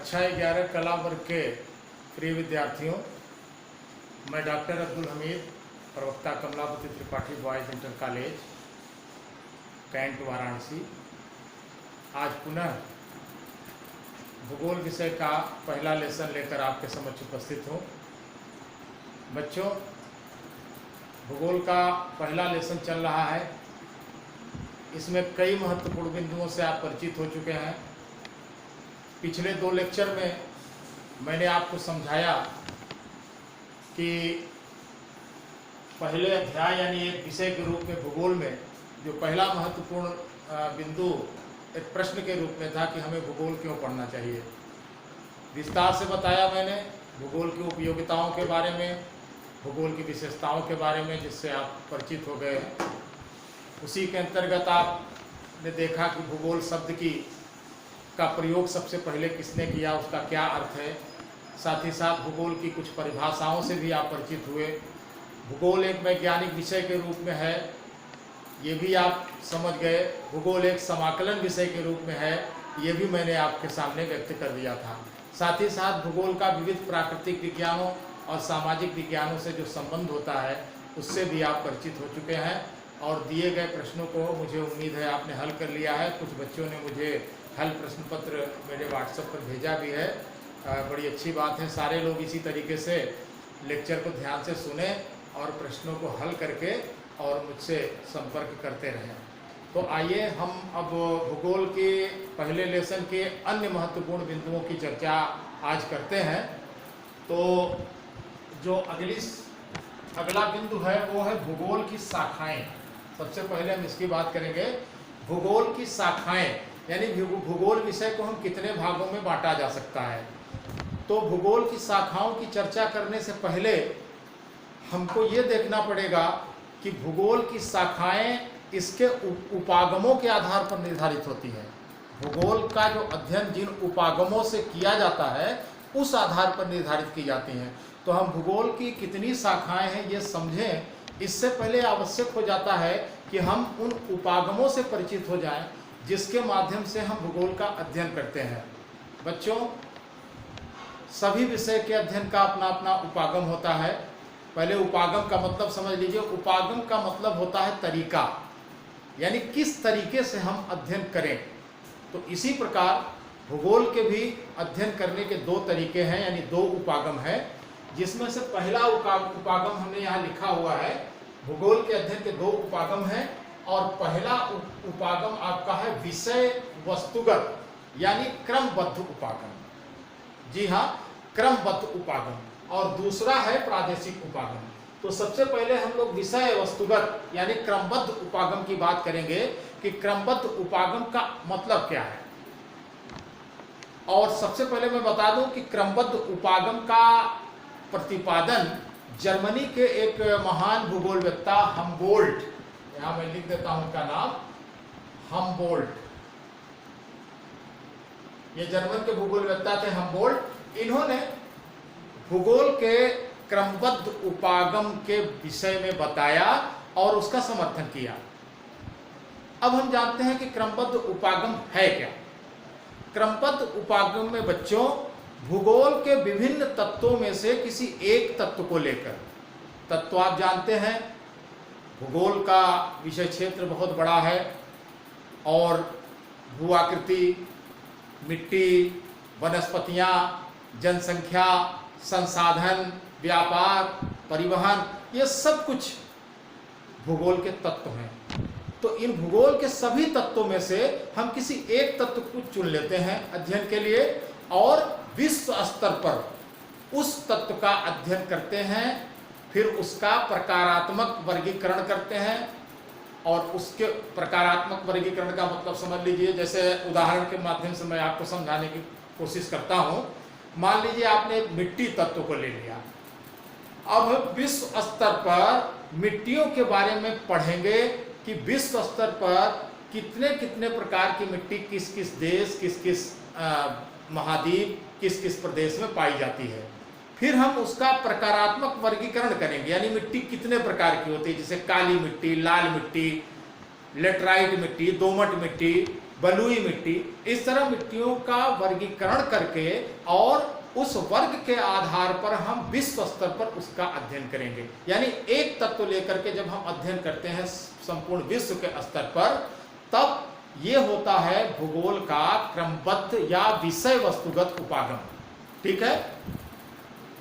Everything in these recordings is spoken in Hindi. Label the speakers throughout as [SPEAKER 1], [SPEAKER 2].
[SPEAKER 1] कक्षा 11 कला वर्ग के प्रिय विद्यार्थियों, मैं डॉक्टर अब्दुल हमीद, प्रवक्ता Kamlapati Tripathi boys inter college cantt Varanasi, आज पुनः भूगोल विषय का पहला लेसन लेकर आपके समक्ष उपस्थित हूँ। बच्चों, भूगोल का पहला लेसन चल रहा है। इसमें कई महत्वपूर्ण बिंदुओं से आप परिचित हो चुके हैं। पिछले 2 लेक्चर में मैंने आपको समझाया कि पहले अध्याय यानी एक विषय के रूप में भूगोल में जो पहला महत्वपूर्ण बिंदु एक प्रश्न के रूप में था कि हमें भूगोल क्यों पढ़ना चाहिए। विस्तार से बताया मैंने भूगोल की उपयोगिताओं के बारे में, भूगोल की विशेषताओं के बारे में, जिससे आप परिचित हो गए हैं। उसी के अंतर्गत आपने देखा कि भूगोल शब्द का प्रयोग सबसे पहले किसने किया, उसका क्या अर्थ है। साथ ही साथ भूगोल की कुछ परिभाषाओं से भी आप परिचित हुए। भूगोल एक वैज्ञानिक विषय के रूप में है, ये भी आप समझ गए। भूगोल एक समाकलन विषय के रूप में है, ये भी मैंने आपके सामने व्यक्त कर दिया था। साथ ही साथ भूगोल का विविध प्राकृतिक विज्ञानों और सामाजिक विज्ञानों से जो संबंध होता है उससे भी आप परिचित हो चुके हैं। और दिए गए प्रश्नों को मुझे उम्मीद है आपने हल कर लिया है। कुछ बच्चों ने मुझे हल प्रश्न पत्र मेरे व्हाट्सएप पर भेजा भी है। बड़ी अच्छी बात है। सारे लोग इसी तरीके से लेक्चर को ध्यान से सुने और प्रश्नों को हल करके और मुझसे संपर्क करते रहें। तो आइए हम अब भूगोल के पहले लेसन के अन्य महत्वपूर्ण बिंदुओं की चर्चा आज करते हैं। तो जो अगला बिंदु है वो है भूगोल की शाखाएं। सबसे पहले हम इसकी बात करेंगे। भूगोल की शाखाएं यानी भूगोल विषय को हम कितने भागों में बांटा जा सकता है। तो भूगोल की शाखाओं की चर्चा करने से पहले हमको ये देखना पड़ेगा कि भूगोल की शाखाएं इसके उपागमों के आधार पर निर्धारित होती है। भूगोल का जो अध्ययन जिन उपागमों से किया जाता है उस आधार पर निर्धारित की जाती हैं। तो हम भूगोल की कितनी शाखाएं हैं ये समझें, इससे पहले आवश्यक हो जाता है कि हम उन उपागमों से परिचित हो जाएं जिसके माध्यम से हम भूगोल का अध्ययन करते हैं। बच्चों, सभी विषय के अध्ययन का अपना अपना उपागम होता है। पहले उपागम का मतलब समझ लीजिए। उपागम का मतलब होता है तरीका, यानी किस तरीके से हम अध्ययन करें। तो इसी प्रकार भूगोल के भी अध्ययन करने के 2 तरीके हैं, यानी 2 उपागम है, जिसमें से पहला उपागम हमने यहाँ लिखा हुआ है। भूगोल के अध्ययन के 2 उपागम हैं और पहला उपागम आपका है विषय वस्तुगत यानी क्रमबद्ध उपागम। जी हाँ, क्रमबद्ध उपागम। और दूसरा है प्रादेशिक उपागम। तो सबसे पहले हम लोग विषय वस्तुगत यानी क्रमबद्ध उपागम की बात करेंगे कि क्रमबद्ध उपागम का मतलब क्या है। और सबसे पहले मैं बता दूं कि क्रमबद्ध उपागम का प्रतिपादन जर्मनी के एक महान भूगोलवेत्ता हमबोल्ट, यहां मैं लिख देता हूं उनका नाम, हमबोल्ट। ये जर्मन के भूगोलवेत्ता थे हमबोल्ट। इन्होंने भूगोल के क्रमबद्ध उपागम के विषय में बताया और उसका समर्थन किया। अब हम जानते हैं कि क्रमबद्ध उपागम है क्या। क्रमबद्ध उपागम में बच्चों भूगोल के विभिन्न तत्वों में से किसी एक तत्व को लेकर, तत्व आप जानते हैं भूगोल का विषय क्षेत्र बहुत बड़ा है और भूआकृति, मिट्टी, वनस्पतियां, जनसंख्या, संसाधन, व्यापार, परिवहन, ये सब कुछ भूगोल के तत्व हैं। तो इन भूगोल के सभी तत्वों में से हम किसी एक तत्व को चुन लेते हैं अध्ययन के लिए और विश्व स्तर पर उस तत्व का अध्ययन करते हैं। फिर उसका प्रकारात्मक वर्गीकरण करते हैं। और उसके प्रकारात्मक वर्गीकरण का मतलब समझ लीजिए, जैसे उदाहरण के माध्यम से मैं आपको समझाने की कोशिश करता हूं। मान लीजिए आपने मिट्टी तत्व को ले लिया। अब विश्व स्तर पर मिट्टियों के बारे में पढ़ेंगे कि विश्व स्तर पर कितने कितने प्रकार की मिट्टी किस किस देश, किस किस महाद्वीप, किस किस प्रदेश में पाई जाती है। फिर हम उसका प्रकारात्मक वर्गीकरण करेंगे, यानी मिट्टी कितने प्रकार की होती है, जैसे काली मिट्टी, लाल मिट्टी, लेटराइट मिट्टी, दोमट मिट्टी, बलुई मिट्टी, इस तरह मिट्टियों का वर्गीकरण करके और उस वर्ग के आधार पर हम विश्व स्तर पर उसका अध्ययन करेंगे। यानी एक तत्व लेकर के जब हम अध्ययन करते हैं संपूर्ण विश्व के स्तर पर, तब ये होता है भूगोल का क्रमबद्ध या विषय वस्तुगत उपागम। ठीक है,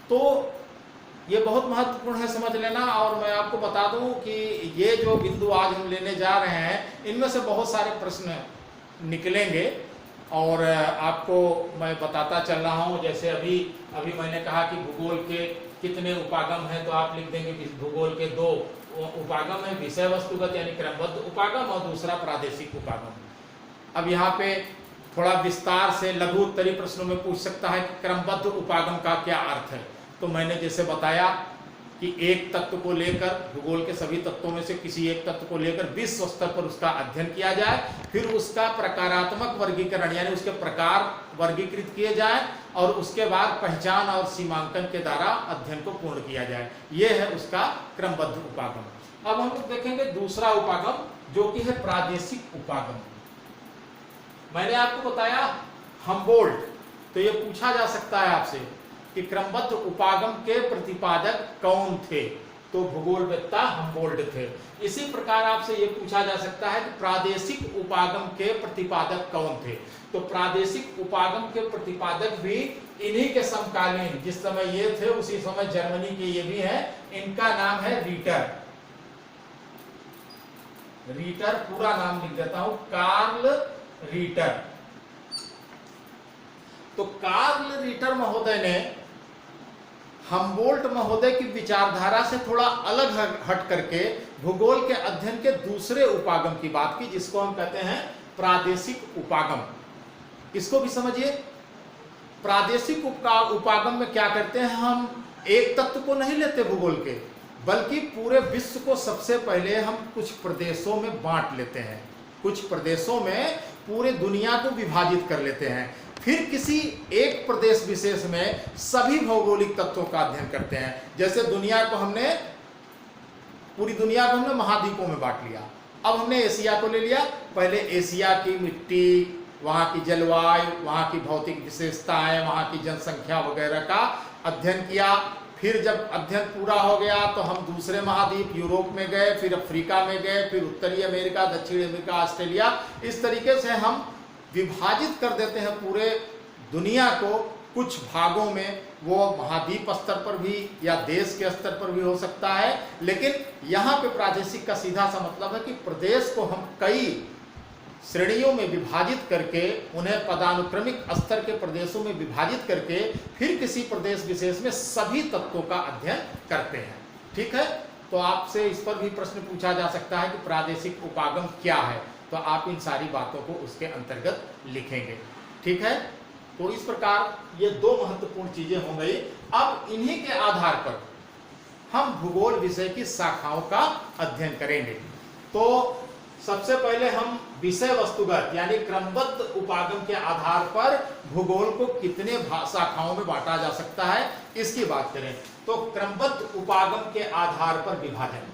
[SPEAKER 1] तो ये बहुत महत्वपूर्ण है, समझ लेना। और मैं आपको बता दूं कि ये जो बिंदु आज हम लेने जा रहे हैं, इनमें से बहुत सारे प्रश्न निकलेंगे और आपको मैं बताता चल रहा हूं। जैसे अभी मैंने कहा कि भूगोल के कितने उपागम हैं, तो आप लिख देंगे कि भूगोल के 2 उपागम है, विषय वस्तुगत यानी क्रमबद्ध उपागम और दूसरा प्रादेशिक उपागम। अब यहाँ पे थोड़ा विस्तार से लघु उत्तरीय प्रश्नों में पूछ सकता है कि क्रमबद्ध उपागम का क्या अर्थ है। तो मैंने जैसे बताया कि एक तत्व को लेकर, भूगोल के सभी तत्वों में से किसी एक तत्व को लेकर विश्व स्तर पर उसका अध्ययन किया जाए, फिर उसका प्रकारात्मक वर्गीकरण यानी उसके प्रकार वर्गीकृत किए जाए और उसके बाद पहचान और सीमांकन के द्वारा अध्ययन को पूर्ण किया जाए। यह है उसका क्रमबद्ध उपागम। अब हम लोग देखेंगे दूसरा उपागम, जो कि है प्रादेशिक उपागम। मैंने आपको बताया हम्बोल्ट, तो ये पूछा जा सकता है आपसे कि क्रमबद्ध उपागम के प्रतिपादक कौन थे, तो भूगोलवेत्ता हम्बोल्ट थे। इसी प्रकार आपसे ये पूछा जा सकता है कि प्रादेशिक उपागम के प्रतिपादक कौन थे, तो प्रादेशिक उपागम के प्रतिपादक भी इन्हीं के समकालीन, जिस समय ये थे उसी समय जर्मनी के ये भी हैं, इनका नाम है रीटर। रीटर पूरा नाम लिख देता हूं, कार्ल रीटर। तो कार्ल रीटर महोदय ने हम्बोल्ट महोदय की विचारधारा से थोड़ा अलग हट करके भूगोल के अध्ययन के दूसरे उपागम की बात की, जिसको हम कहते हैं प्रादेशिक उपागम। इसको भी समझिए। प्रादेशिक उपागम में क्या करते हैं, हम एक तत्व को नहीं लेते भूगोल के, बल्कि पूरे विश्व को सबसे पहले हम कुछ प्रदेशों में बांट लेते हैं, कुछ प्रदेशों में पूरे दुनिया को विभाजित कर लेते हैं, फिर किसी एक प्रदेश विशेष में सभी भौगोलिक तत्वों का अध्ययन करते हैं। जैसे दुनिया को हमने, पूरी दुनिया को हमने महाद्वीपों में बांट लिया। अब हमने एशिया को ले लिया, पहले एशिया की मिट्टी, वहाँ की जलवायु, वहाँ की भौतिक विशेषताएं, वहाँ की जनसंख्या वगैरह का अध्ययन किया। फिर जब अध्ययन पूरा हो गया तो हम दूसरे महाद्वीप यूरोप में गए, फिर अफ्रीका में गए, फिर उत्तरी अमेरिका, दक्षिण अमेरिका, ऑस्ट्रेलिया। इस तरीके से हम विभाजित कर देते हैं पूरे दुनिया को कुछ भागों में। वो महाद्वीप स्तर पर भी या देश के स्तर पर भी हो सकता है, लेकिन यहाँ पे प्रादेशिक का सीधा सा मतलब है कि प्रदेश को हम कई श्रेणियों में विभाजित करके, उन्हें पदानुक्रमिक स्तर के प्रदेशों में विभाजित करके फिर किसी प्रदेश विशेष में सभी तत्वों का अध्ययन करते हैं। ठीक है, तो आपसे इस पर भी प्रश्न पूछा जा सकता है कि प्रादेशिक उपागम क्या है, तो आप इन सारी बातों को उसके अंतर्गत लिखेंगे। ठीक है, तो इस प्रकार ये 2 महत्वपूर्ण चीजें हो गई। अब इन्हीं के आधार पर हम भूगोल विषय की शाखाओं का अध्ययन करेंगे। तो सबसे पहले हम विषय वस्तुगत यानी क्रमबद्ध उपागम के आधार पर भूगोल को कितने शाखाओं में बांटा जा सकता है, इसकी बात करें। तो क्रमबद्ध उपागम के आधार पर विभाजन,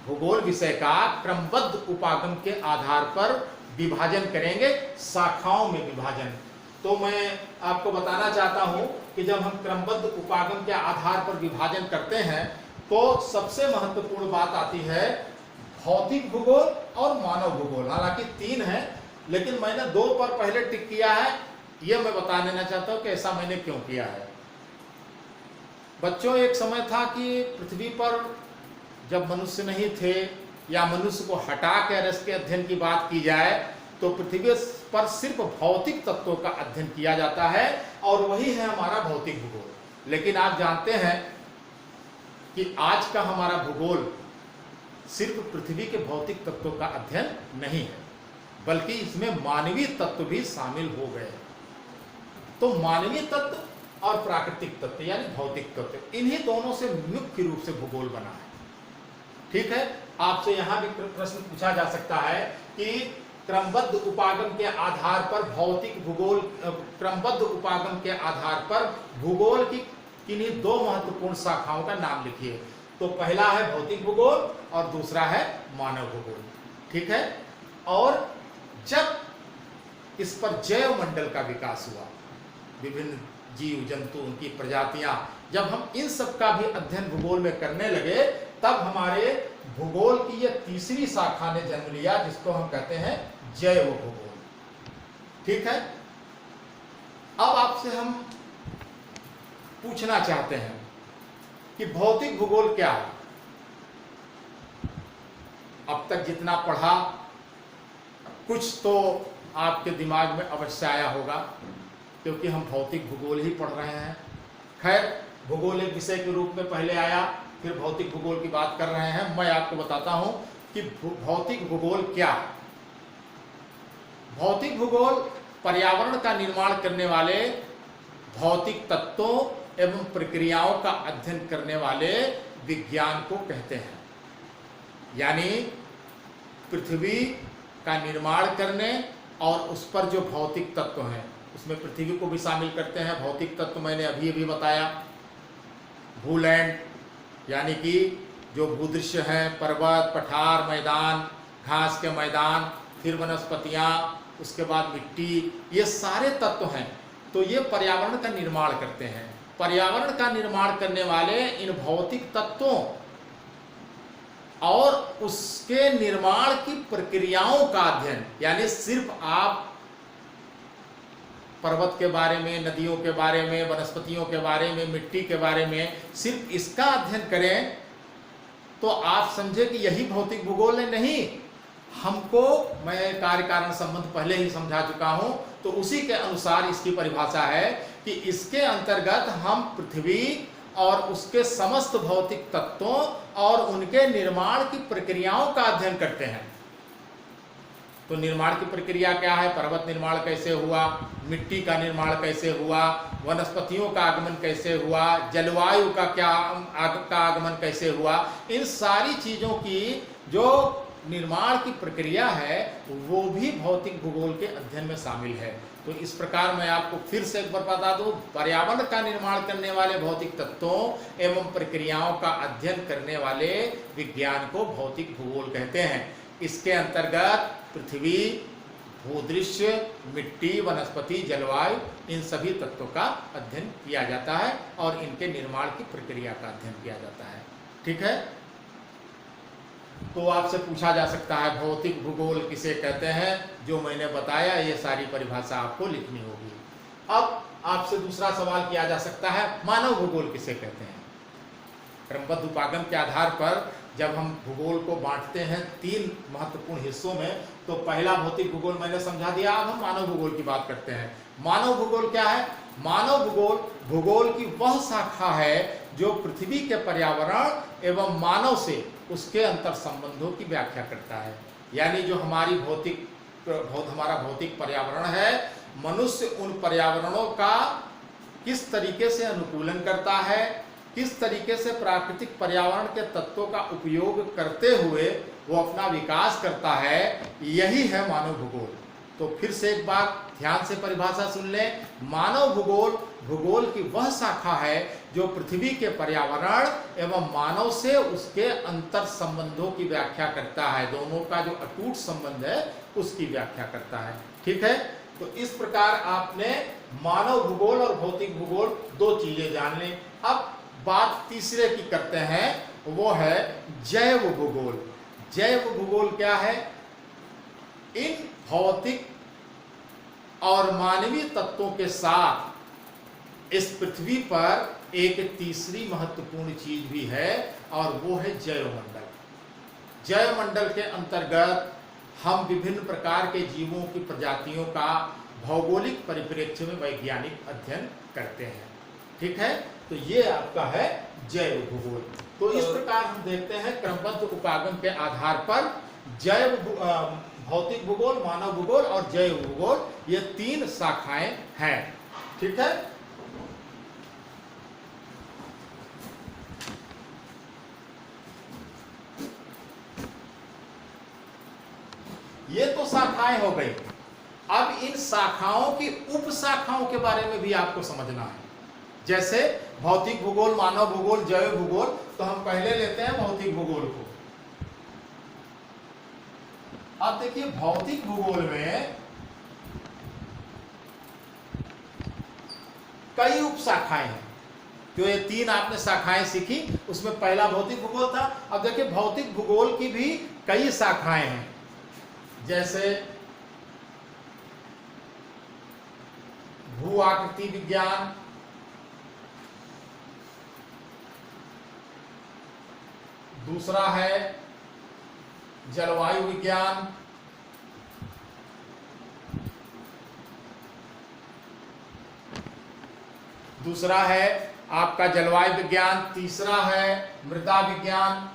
[SPEAKER 1] भूगोल विषय का क्रमबद्ध उपागम के आधार पर विभाजन करेंगे, शाखाओं में विभाजन। तो मैं आपको बताना चाहता हूं कि जब हम क्रमबद्ध उपागम के आधार पर विभाजन करते हैं तो सबसे महत्वपूर्ण बात आती है भौतिक भूगोल और मानव भूगोल। हालांकि 3 है, लेकिन मैंने 2 पर पहले टिक किया है। यह मैं बता देना चाहता हूं कि ऐसा मैंने क्यों किया है। बच्चों, एक समय था कि पृथ्वी पर जब मनुष्य नहीं थे या मनुष्य को हटा कर इसके अध्ययन की बात की जाए तो पृथ्वी पर सिर्फ भौतिक तत्वों का अध्ययन किया जाता है और वही है हमारा भौतिक भूगोल। लेकिन आप जानते हैं कि आज का हमारा भूगोल सिर्फ पृथ्वी के भौतिक तत्वों का अध्ययन नहीं है, बल्कि इसमें मानवीय तत्व भी शामिल हो गए। तो मानवीय तत्व और प्राकृतिक तत्व यानी भौतिक तत्व, इन्हीं दोनों से मुख्य रूप से भूगोल बना है। ठीक है, आपसे यहां भी प्रश्न पूछा जा सकता है कि क्रमबद्ध उपागम के आधार पर भौतिक भूगोल, क्रमबद्ध उपागम के आधार पर भूगोल की किन्हीं 2 महत्वपूर्ण शाखाओं का नाम लिखिए। तो पहला है भौतिक भूगोल और दूसरा है मानव भूगोल। ठीक है, और जब इस पर जैव मंडल का विकास हुआ। विभिन्न जीव जंतु, उनकी प्रजातियां, जब हम इन सब का भी अध्ययन भूगोल में करने लगे, तब हमारे भूगोल की यह तीसरी शाखा ने जन्म लिया, जिसको हम कहते हैं जैव भूगोल। ठीक है। अब आपसे हम पूछना चाहते हैं कि भौतिक भूगोल क्या है। अब तक जितना पढ़ा, कुछ तो आपके दिमाग में अवश्य आया होगा, क्योंकि हम भौतिक भूगोल ही पढ़ रहे हैं। खैर, भूगोल एक विषय के रूप में पहले आया, फिर भौतिक भूगोल की बात कर रहे हैं। मैं आपको बताता हूं कि भौतिक भूगोल क्या है। भौतिक भूगोल पर्यावरण का निर्माण करने वाले भौतिक तत्वों एवं प्रक्रियाओं का अध्ययन करने वाले विज्ञान को कहते हैं। यानी पृथ्वी का निर्माण करने और उस पर जो भौतिक तत्व हैं, उसमें पृथ्वी को भी शामिल करते हैं। भौतिक तत्व मैंने अभी बताया। भूलैंड यानी कि जो भूदृश्य हैं, पर्वत, पठार, मैदान, घास के मैदान, फिर वनस्पतियाँ, उसके बाद मिट्टी, ये सारे तत्व हैं। तो ये पर्यावरण का निर्माण करते हैं। पर्यावरण का निर्माण करने वाले इन भौतिक तत्वों और उसके निर्माण की प्रक्रियाओं का अध्ययन, यानी सिर्फ आप पर्वत के बारे में, नदियों के बारे में, वनस्पतियों के बारे में, मिट्टी के बारे में सिर्फ इसका अध्ययन करें तो आप समझे कि यही भौतिक भूगोल है। नहीं, हमको, मैं कार्य कारण संबंध पहले ही समझा चुका हूं, तो उसी के अनुसार इसकी परिभाषा है कि इसके अंतर्गत हम पृथ्वी और उसके समस्त भौतिक तत्वों और उनके निर्माण की प्रक्रियाओं का अध्ययन करते हैं। तो निर्माण की प्रक्रिया क्या है? पर्वत निर्माण कैसे हुआ, मिट्टी का निर्माण कैसे हुआ, वनस्पतियों का आगमन कैसे हुआ, जलवायु का आगमन कैसे हुआ, इन सारी चीजों की जो निर्माण की प्रक्रिया है वो भी भौतिक भूगोल के अध्ययन में शामिल है। तो इस प्रकार मैं आपको फिर से एक बार बता दूं, पर्यावरण का निर्माण करने वाले भौतिक तत्वों एवं प्रक्रियाओं का अध्ययन करने वाले विज्ञान को भौतिक भूगोल कहते हैं। इसके अंतर्गत पृथ्वी, भूदृश्य, मिट्टी, वनस्पति, जलवायु, इन सभी तत्वों का अध्ययन किया जाता है और इनके निर्माण की प्रक्रिया का अध्ययन किया जाता है। ठीक है। तो आपसे पूछा जा सकता है भौतिक भूगोल किसे कहते हैं? जो मैंने बताया ये सारी परिभाषा आपको लिखनी होगी। अब आपसे दूसरा सवाल किया जा सकता है, मानव भूगोल किसे कहते हैं? क्रमबद्ध उपागम के आधार पर जब हम भूगोल को बांटते हैं 3 महत्वपूर्ण हिस्सों में, तो पहला भौतिक भूगोल मैंने समझा दिया। अब हम मानव भूगोल की बात करते हैं। मानव भूगोल क्या है? मानव भूगोल भूगोल की वह शाखा है जो पृथ्वी के पर्यावरण एवं मानव से उसके अंतर संबंधों की व्याख्या करता है। यानी जो हमारा भौतिक पर्यावरण है, मनुष्य उन पर्यावरणों का किस तरीके से अनुकूलन करता है, किस तरीके से प्राकृतिक पर्यावरण के तत्वों का उपयोग करते हुए वो अपना विकास करता है, यही है मानव भूगोल। तो फिर से एक बार ध्यान से परिभाषा सुन लें। मानव भूगोल भूगोल की वह शाखा है जो पृथ्वी के पर्यावरण एवं मानव से उसके अंतर संबंधों की व्याख्या करता है। दोनों का जो अटूट संबंध है उसकी व्याख्या करता है। ठीक है। तो इस प्रकार आपने मानव भूगोल और भौतिक भूगोल 2 चीजें जान ली। अब बात तीसरे की करते हैं, वो है जैव भूगोल। जैव भूगोल क्या है? इन भौतिक और मानवीय तत्वों के साथ इस पृथ्वी पर एक तीसरी महत्वपूर्ण चीज भी है और वो है जैवमंडल। जैवमंडल के अंतर्गत हम विभिन्न प्रकार के जीवों की प्रजातियों का भौगोलिक परिप्रेक्ष्य में वैज्ञानिक अध्ययन करते हैं। ठीक है। तो ये आपका है जैव भूगोल। तो इस प्रकार हम देखते हैं क्रमबद्ध उपागम के आधार पर जैव भौतिक भूगोल, मानव भूगोल और जैव भूगोल, ये 3 शाखाएं हैं। ठीक है। ये तो शाखाएं हो गई। अब इन शाखाओं की उप शाखाओं के बारे में भी आपको समझना है। जैसे भौतिक भूगोल, मानव भूगोल, जैव भूगोल, तो हम पहले लेते हैं भौतिक भूगोल को। अब देखिए भौतिक भूगोल में कई उप शाखाएं हैं। जो ये 3 आपने शाखाएं सीखी, उसमें पहला भौतिक भूगोल था। अब देखिए भौतिक भूगोल की भी कई शाखाएं हैं, जैसे भू आकृति विज्ञान, दूसरा है जलवायु विज्ञान, दूसरा है आपका जलवायु विज्ञान, तीसरा है मृदा विज्ञान,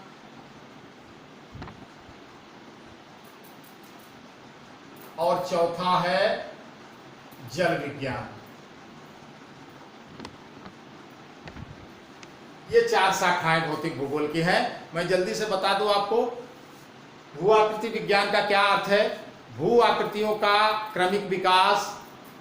[SPEAKER 1] और चौथा है जल विज्ञान। ये 4 शाखाएं भौतिक भूगोल की हैं। मैं जल्दी से बता दूं आपको, भू आकृति विज्ञान का क्या अर्थ है। भू आकृतियों का क्रमिक विकास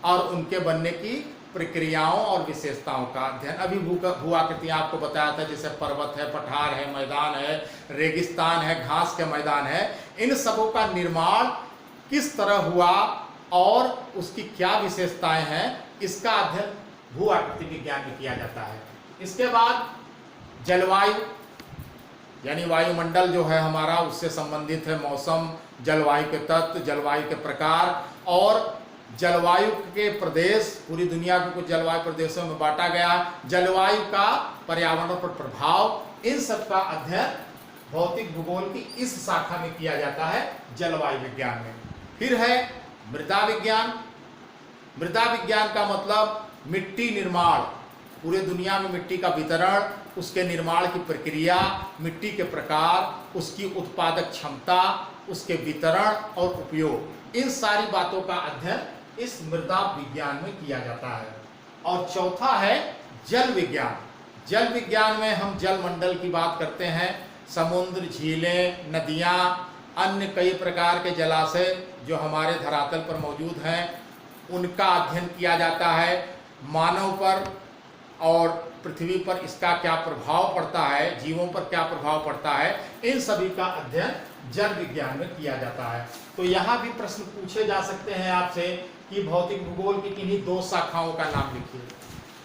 [SPEAKER 1] और उनके बनने की प्रक्रियाओं और विशेषताओं का अध्ययन। अभी भू आकृतियां आपको बताया था, जैसे पर्वत है, पठार है, मैदान है, रेगिस्तान है, घास के मैदान है। इन सबों का निर्माण किस तरह हुआ और उसकी क्या विशेषताएं हैं, इसका अध्ययन भू आकृति विज्ञान में किया जाता है। इसके बाद जलवायु यानी वायुमंडल जो है हमारा, उससे संबंधित है मौसम, जलवायु के तत्व, जलवायु के प्रकार और जलवायु के प्रदेश। पूरी दुनिया को कुछ जलवायु प्रदेशों में बांटा गया। जलवायु का पर्यावरण पर प्रभाव, इन सब का अध्ययन भौतिक भूगोल की इस शाखा में किया जाता है, जलवायु विज्ञान में। फिर है मृदा विज्ञान। मृदा विज्ञान का मतलब मिट्टी निर्माण, पूरे दुनिया में मिट्टी का वितरण, उसके निर्माण की प्रक्रिया, मिट्टी के प्रकार, उसकी उत्पादक क्षमता, उसके वितरण और उपयोग, इन सारी बातों का अध्ययन इस मृदा विज्ञान में किया जाता है। और चौथा है जल विज्ञान। जल विज्ञान में हम जल मंडल की बात करते हैं, समुद्र, झीलें, नदियाँ, अन्य कई प्रकार के जलाशय जो हमारे धरातल पर मौजूद हैं, उनका अध्ययन किया जाता है। मानव पर और पृथ्वी पर इसका क्या प्रभाव पड़ता है, जीवों पर क्या प्रभाव पड़ता है, इन सभी का अध्ययन जल विज्ञान में किया जाता है। तो यहाँ भी प्रश्न पूछे जा सकते हैं आपसे कि भौतिक भूगोल की किन्हीं 2 शाखाओं का नाम लिखिए।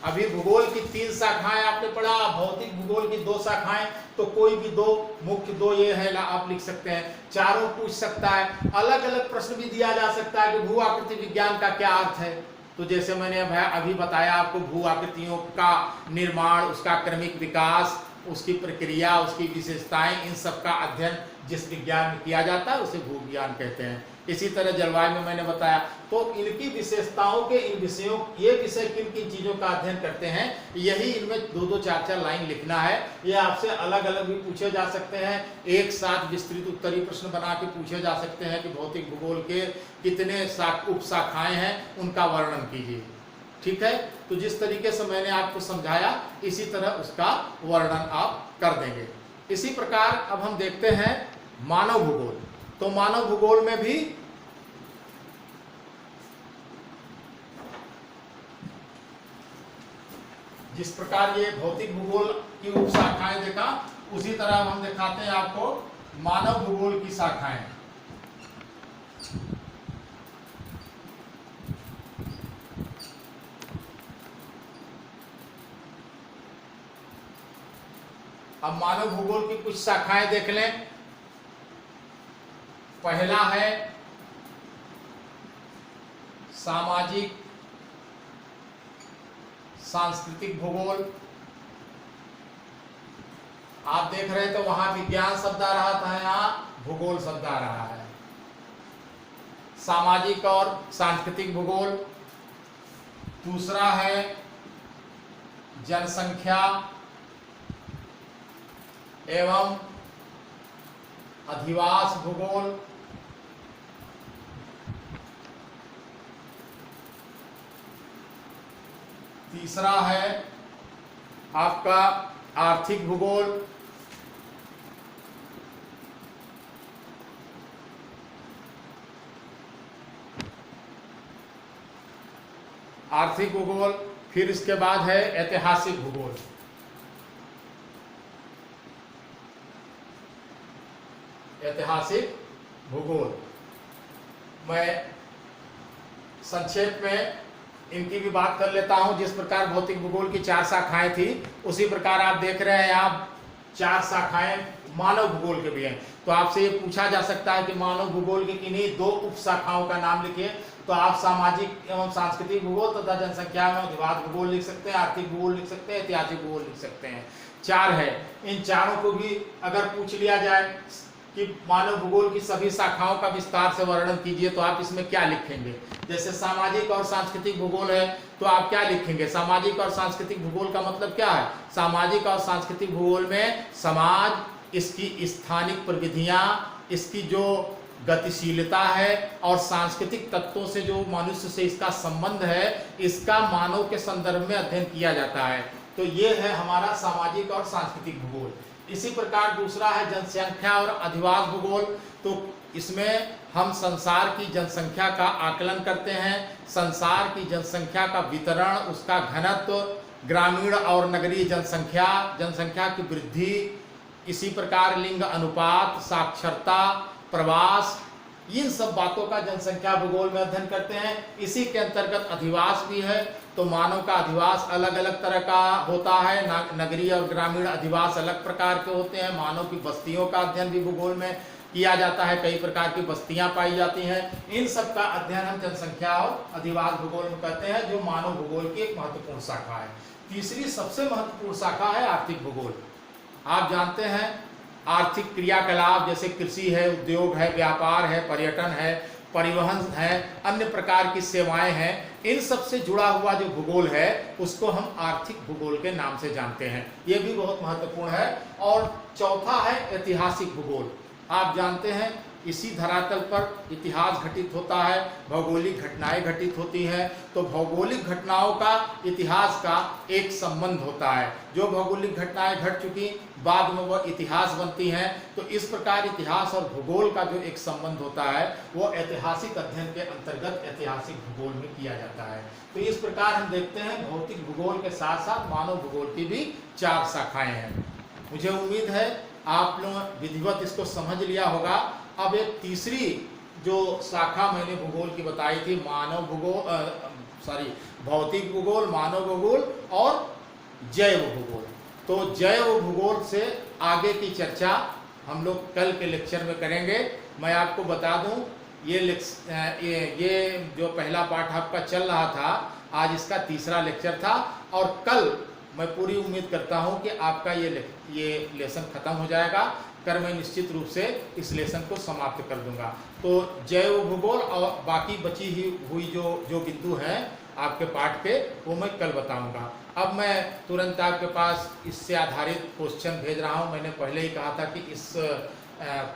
[SPEAKER 1] अभी भूगोल की 3 शाखाएं आपने पढ़ा, भौतिक भूगोल की 2 शाखाएं, तो कोई भी 2 मुख्य 2 ये है आप लिख सकते हैं। चारों पूछ सकता है। अलग अलग प्रश्न भी दिया जा सकता है कि भू आकृति विज्ञान का क्या अर्थ है। तो जैसे मैंने अभी बताया आपको, भू आकृतियों का निर्माण, उसका क्रमिक विकास, उसकी प्रक्रिया, उसकी विशेषताएं, इन सब का अध्ययन जिस विज्ञान में किया जाता है उसे भू विज्ञान कहते हैं। इसी तरह जलवायु में मैंने बताया, तो इनकी विशेषताओं के इन विषयों, ये विषय किन किन चीज़ों का अध्ययन करते हैं, यही इनमें 2-2, 4-4 लाइन लिखना है। ये आपसे अलग अलग भी पूछे जा सकते हैं, एक साथ विस्तृत उत्तरीय प्रश्न बना के पूछे जा सकते हैं कि भौतिक भूगोल के कितने उप शाखाएं हैं, उनका वर्णन कीजिए। ठीक है, तो जिस तरीके से मैंने आपको समझाया, इसी तरह उसका वर्णन आप कर देंगे। इसी प्रकार अब हम देखते हैं मानव भूगोल। तो मानव भूगोल में भी जिस प्रकार ये भौतिक भूगोल की उप शाखाएं देखा, उसी तरह हम दिखाते हैं आपको मानव भूगोल की शाखाएं। अब मानव भूगोल की कुछ शाखाएं देख लें। पहला है सामाजिक सांस्कृतिक भूगोल। आप देख रहे तो वहां विज्ञान शब्द आ रहा था, यहाँ भूगोल शब्द आ रहा है। सामाजिक और सांस्कृतिक भूगोल। दूसरा है जनसंख्या एवं अधिवास भूगोल। तीसरा है आपका आर्थिक भूगोल। आर्थिक भूगोल, फिर इसके बाद है ऐतिहासिक भूगोल। ऐतिहासिक भूगोल मैं संक्षेप में इनकी भी बात कर लेता हूं। जिस प्रकार भौतिक भूगोल की 4 शाखाएं थी, उसी प्रकार आप देख रहे हैं यहाँ 4 शाखाएं मानव भूगोल के भी हैं। तो आपसे ये पूछा जा सकता है कि मानव भूगोल की किन्हीं 2 उप शाखाओं का नाम लिखिए, तो आप सामाजिक एवं सांस्कृतिक भूगोल तथा जनसंख्या एवं अधिवास भूगोल लिख सकते हैं, आर्थिक भूगोल लिख सकते हैं, ऐतिहासिक भूगोल लिख सकते हैं। 4 है। इन चारों को भी अगर पूछ लिया जाए कि मानव भूगोल की सभी शाखाओं का विस्तार से वर्णन कीजिए, तो आप इसमें क्या लिखेंगे? जैसे सामाजिक और सांस्कृतिक भूगोल है, तो आप क्या लिखेंगे? सामाजिक और सांस्कृतिक भूगोल का मतलब क्या है? सामाजिक और सांस्कृतिक भूगोल में समाज, इसकी स्थानिक प्रविधियां, इसकी जो गतिशीलता है और सांस्कृतिक तत्वों से जो मनुष्य से इसका संबंध है, इसका मानव के संदर्भ में अध्ययन किया जाता है। तो ये है हमारा सामाजिक और सांस्कृतिक भूगोल। इसी प्रकार दूसरा है जनसंख्या और अधिवास भूगोल। तो इसमें हम संसार की जनसंख्या का आकलन करते हैं, संसार की जनसंख्या का वितरण, उसका घनत्व, ग्रामीण और नगरीय जनसंख्या, जनसंख्या की वृद्धि, इसी प्रकार लिंग अनुपात, साक्षरता, प्रवास, इन सब बातों का जनसंख्या भूगोल में अध्ययन करते हैं। इसी के अंतर्गत अधिवास भी है। तो मानव का अधिवास अलग अलग तरह का होता है, नगरीय और ग्रामीण अधिवास अलग प्रकार के होते हैं। मानव की बस्तियों का अध्ययन भी भूगोल में किया जाता है, कई प्रकार की बस्तियां पाई जाती हैं। इन सब का अध्ययन हम जनसंख्या और अधिवास भूगोल में करते हैं, जो मानव भूगोल की एक महत्वपूर्ण शाखा है। तीसरी सबसे महत्वपूर्ण शाखा है आर्थिक भूगोल। आप जानते हैं आर्थिक क्रियाकलाप जैसे कृषि है, उद्योग है, व्यापार है, पर्यटन है, परिवहन है, अन्य प्रकार की सेवाएं हैं, इन सब से जुड़ा हुआ जो भूगोल है उसको हम आर्थिक भूगोल के नाम से जानते हैं। ये भी बहुत महत्वपूर्ण है। और चौथा है ऐतिहासिक भूगोल। आप जानते हैं इसी धरातल पर इतिहास घटित होता है, भौगोलिक घटनाएं घटित होती हैं। तो भौगोलिक घटनाओं का इतिहास का एक संबंध होता है। जो भौगोलिक घटनाएं घट चुकी, बाद में वह इतिहास बनती हैं। तो इस प्रकार इतिहास और भूगोल का जो एक संबंध होता है, वो ऐतिहासिक अध्ययन के अंतर्गत ऐतिहासिक भूगोल में किया जाता है। तो इस प्रकार हम देखते हैं भौतिक भूगोल के साथ साथ मानव भूगोल की भी 4 शाखाएं हैं। मुझे उम्मीद है आप लोग विधिवत इसको समझ लिया होगा। अब एक तीसरी जो शाखा मैंने भूगोल की बताई थी, मानव भूगोल भौतिक भूगोल, मानव भूगोल और जैव भूगोल। तो जैव भूगोल से आगे की चर्चा हम लोग कल के लेक्चर में करेंगे। मैं आपको बता दूं, ये जो पहला पाठ आपका चल रहा था, आज इसका तीसरा लेक्चर था। और कल मैं पूरी उम्मीद करता हूं कि आपका ये लेसन खत्म हो जाएगा। कर मैं निश्चित रूप से इस लेसन को समाप्त कर दूंगा। तो जैव भूगोल और बाकी बची हुई जो बिंदु हैं आपके पाठ के, वो मैं कल बताऊंगा। अब मैं तुरंत आपके पास इससे आधारित क्वेश्चन भेज रहा हूं। मैंने पहले ही कहा था कि इस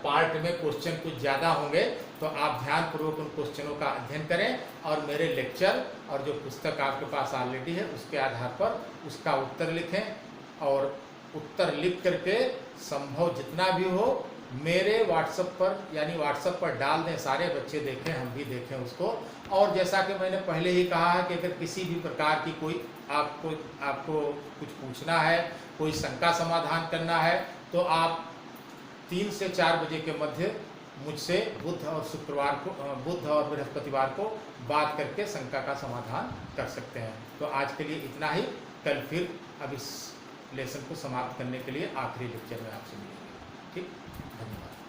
[SPEAKER 1] पार्ट में क्वेश्चन कुछ ज़्यादा होंगे, तो आप ध्यानपूर्वक उन क्वेश्चनों का अध्ययन करें और मेरे लेक्चर और जो पुस्तक आपके पास ऑलरेडी है उसके आधार पर उसका उत्तर लिखें। और उत्तर लिख करके संभव जितना भी हो मेरे व्हाट्सएप पर, यानी व्हाट्सएप पर डाल दें, सारे बच्चे देखें, हम भी देखें उसको। और जैसा कि मैंने पहले ही कहा है कि अगर किसी भी प्रकार की कोई आपको कुछ पूछना है, कोई शंका समाधान करना है, तो आप 3 से 4 बजे के मध्य मुझसे बुध और बृहस्पतिवार को बात करके शंका का समाधान कर सकते हैं। तो आज के लिए इतना ही। कल फिर अब इस लेसन को समाप्त करने के लिए आखिरी लेक्चर में आपसे मिलेंगे। ठीक, धन्यवाद।